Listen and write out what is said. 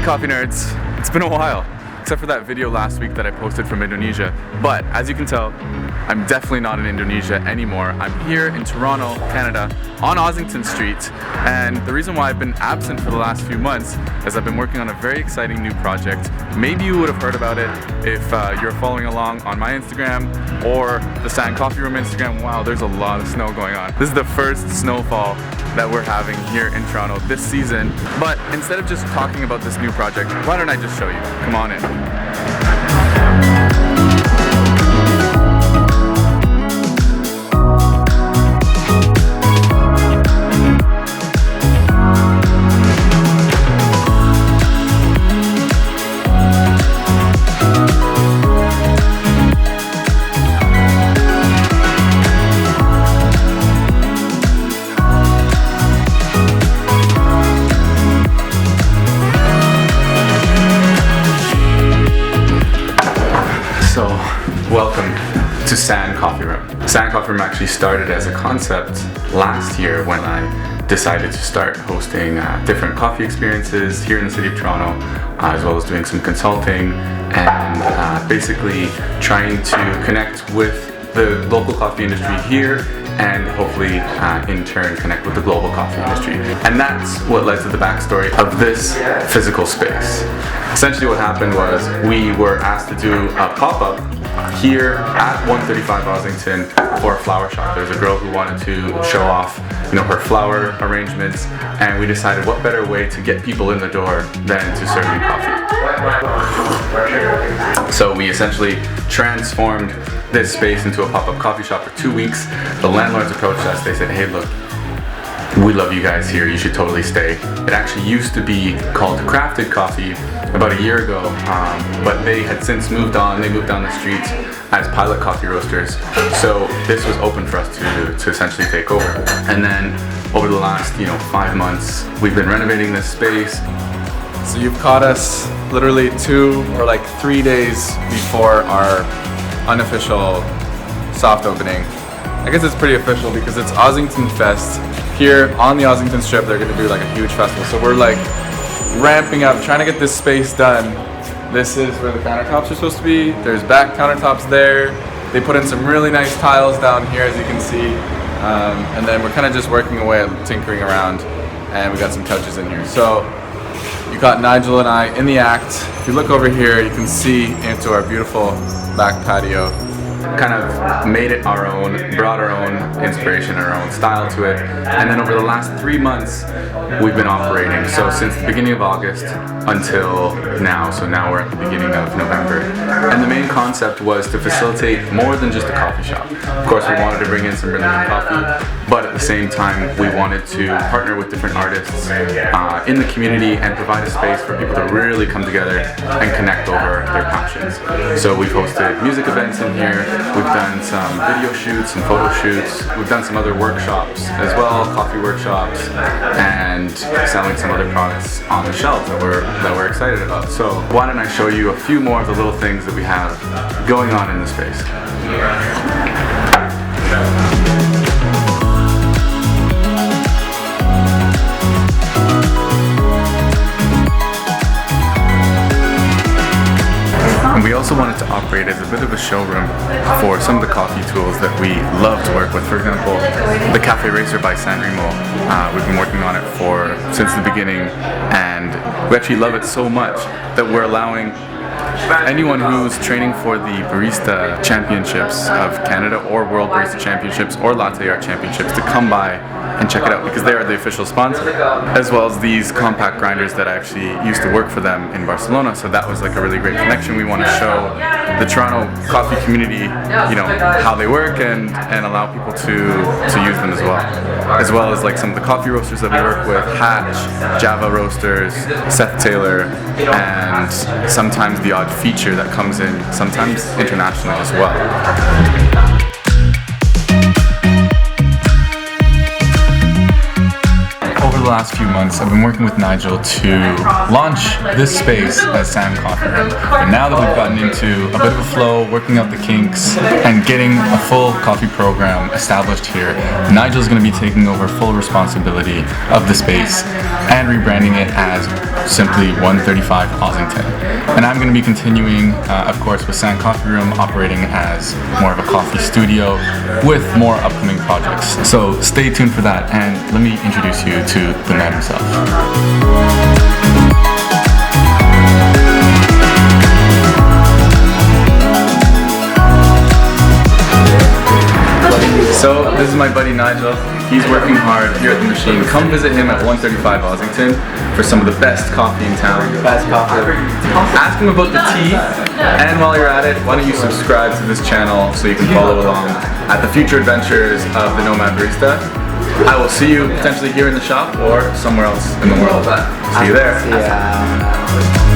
coffee nerds, it's been a while, except for that video last week that I posted from Indonesia. But as you can tell, I'm definitely not in Indonesia anymore. I'm here in Toronto, Canada, on Ossington Street. And the reason why I've been absent for the last few months is I've been working on a very exciting new project. Maybe you would have heard about it if you're following along on my Instagram or the Sand Coffee Room Instagram. Wow, there's a lot of snow going on. This is the first snowfall that we're having here in Toronto this season. But instead of just talking about this new project, why don't I just show you? Come on in. Welcome to Sand Coffee Room. Sand Coffee Room actually started as a concept last year when I decided to start hosting different coffee experiences here in the city of Toronto, as well as doing some consulting and basically trying to connect with the local coffee industry here and hopefully in turn connect with the global coffee industry. And that's what led to the backstory of this physical space. Essentially what happened was we were asked to do a pop-up here at 135 Ossington for a flower shop. There's a girl who wanted to show off, her flower arrangements, and we decided what better way to get people in the door than to serve you coffee. So we essentially transformed this space into a pop-up coffee shop for 2 weeks. The landlords approached us. They said, "Hey, look, we love you guys here. You should totally stay." It actually used to be called Crafted Coffee about a year ago, but they had since moved on. They moved down the street as Pilot Coffee Roasters. So this was open for us to essentially take over. And then over the last 5 months, we've been renovating this space. So you've caught us literally 2 or 3 days before our unofficial soft opening. I guess it's pretty official because it's Ossington Fest. Here on the Ossington Strip, they're going to do a huge festival. So we're ramping up, trying to get this space done. This is where the countertops are supposed to be. There's back countertops there. They put in some really nice tiles down here, as you can see. And then we're kind of just working away at tinkering around, and we got some couches in here. So you got Nigel and I in the act. If you look over here, you can see into our beautiful back patio. Kind of made it our own, brought our own inspiration, our own style to it. And then over the last 3 months, we've been operating. So since the beginning of August until now. So now we're at the beginning of November. And the main concept was to facilitate more than just a coffee shop. Of course, we wanted to bring in some really good coffee, but at the same time, we wanted to partner with different artists in the community and provide a space for people to really come together and connect over their passions. So we've hosted music events in here. We've done some video shoots and photo shoots. We've done some other workshops as well, coffee workshops, and selling some other products on the shelves that we're excited about. So why don't I show you a few more of the little things that we have going on in the space. And we also wanted to operate as a bit of a showroom for some of the coffee tools that we love to work with. For example, the Cafe Racer by San Remo. We've been working on it since the beginning, and we actually love it so much that we're allowing anyone who's training for the Barista Championships of Canada or World Barista Championships or Latte Art Championships to come by and check it out because they are the official sponsor, as well as these compact grinders that I actually used to work for them in Barcelona. So that was a really great connection. We want to show the Toronto coffee community, how they work and allow people to use them as well as some of the coffee roasters that we work with, Hatch, Java Roasters, Seth Taylor, and sometimes the odd feature that comes in, sometimes internationally as well. the last few months, I've been working with Nigel to launch this space as Sam Coffee Room. And now that we've gotten into a bit of a flow, working out the kinks, and getting a full coffee program established here, Nigel's going to be taking over full responsibility of the space and rebranding it as simply 135 Ossington. And I'm going to be continuing, of course, with Sam Coffee Room operating as more of a coffee studio with more upcoming projects. So stay tuned for that, and let me introduce you to the man himself. So this is my buddy Nigel. He's working hard here at the machine. Come visit him at 135 Ossington for some of the best coffee in town. Best coffee. Ask him about the tea, and while you're at it, why don't you subscribe to this channel so you can follow along at the future adventures of the Nomad Barista. I will see you potentially here in the shop or somewhere else in the world. See you there. Yeah.